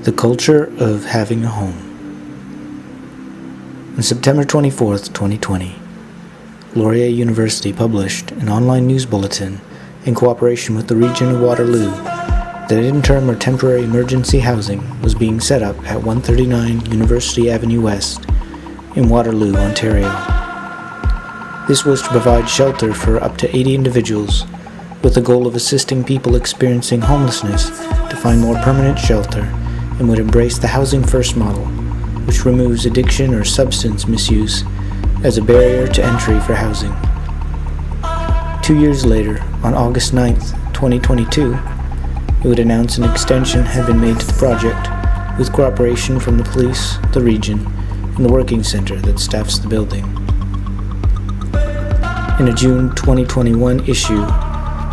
The culture of having a home. On September 24, 2020, Laurier University published an online news bulletin in cooperation with the region of Waterloo that interim or temporary emergency housing was being set up at 139 University Avenue West in Waterloo, Ontario. This was to provide shelter for up to 80 individuals with the goal of assisting people experiencing homelessness to find more permanent shelter and would embrace the Housing First model, which removes addiction or substance misuse as a barrier to entry for housing. 2 years later, on August 9, 2022, it would announce an extension had been made to the project with cooperation from the police, the region, and the working center that staffs the building. In a June 2021 issue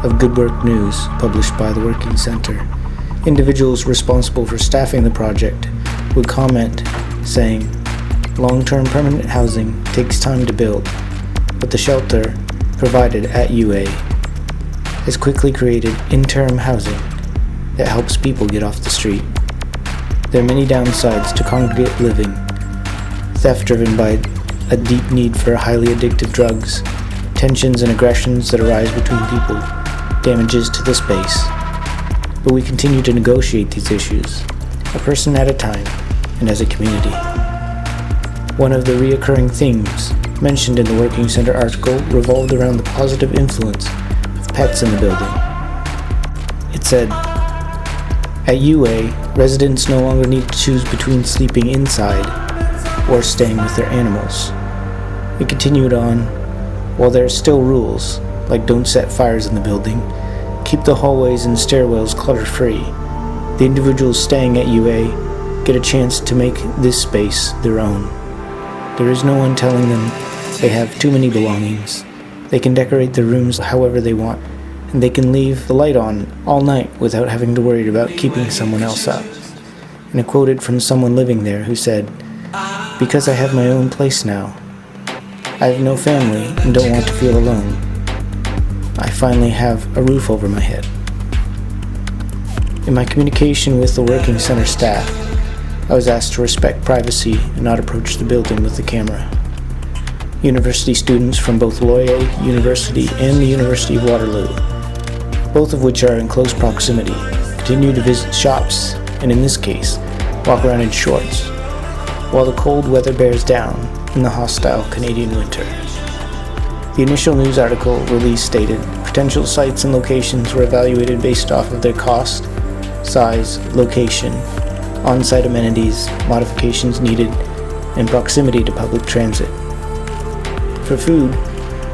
of Good Work News published by the working center, individuals responsible for staffing the project would comment saying, "Long-term permanent housing takes time to build, but the shelter provided at UA has quickly created interim housing that helps people get off the street. There are many downsides to congregate living: theft driven by a deep need for highly addictive drugs, tensions and aggressions that arise between people, damages to the space. But we continue to negotiate these issues, a person at a time, and as a community." One of the reoccurring themes mentioned in the Working Center article revolved around the positive influence of pets in the building. It said, "At UA, residents no longer need to choose between sleeping inside or staying with their animals." It continued on, "While there are still rules, like don't set fires in the building, keep the hallways and stairwells clutter-free, the individuals staying at UA get a chance to make this space their own. There is no one telling them they have too many belongings. They can decorate their rooms however they want, and they can leave the light on all night without having to worry about keeping someone else up." And I quoted from someone living there who said, "Because I have my own place now. I have no family and don't want to feel alone. I finally have a roof over my head." In my communication with the Working Center staff, I was asked to respect privacy and not approach the building with the camera. University students from both Laurier University and the University of Waterloo, both of which are in close proximity, continue to visit shops and, in this case, walk around in shorts, while the cold weather bears down in the hostile Canadian winter. The initial news article release stated potential sites and locations were evaluated based off of their cost, size, location, on-site amenities, modifications needed, and proximity to public transit. For food,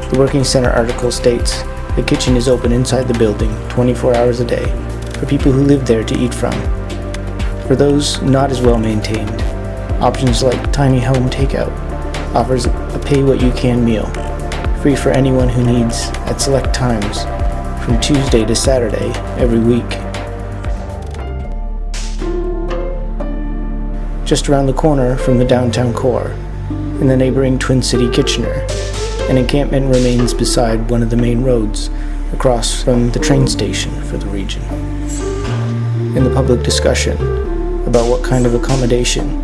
the Working Center article states the kitchen is open inside the building 24 hours a day for people who live there to eat from. For those not as well maintained, options like Tiny Home Takeout offers a pay-what-you-can meal, free for anyone who needs at select times from Tuesday to Saturday every week. Just around the corner from the downtown core, in the neighboring Twin City Kitchener, an encampment remains beside one of the main roads across from the train station for the region. In the public discussion about what kind of accommodation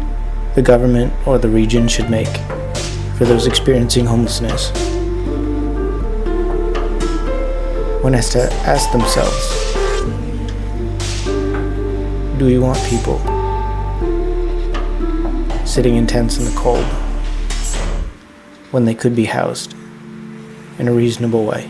the government or the region should make for those experiencing homelessness, one has to ask themselves, do we want people sitting in tents in the cold when they could be housed in a reasonable way?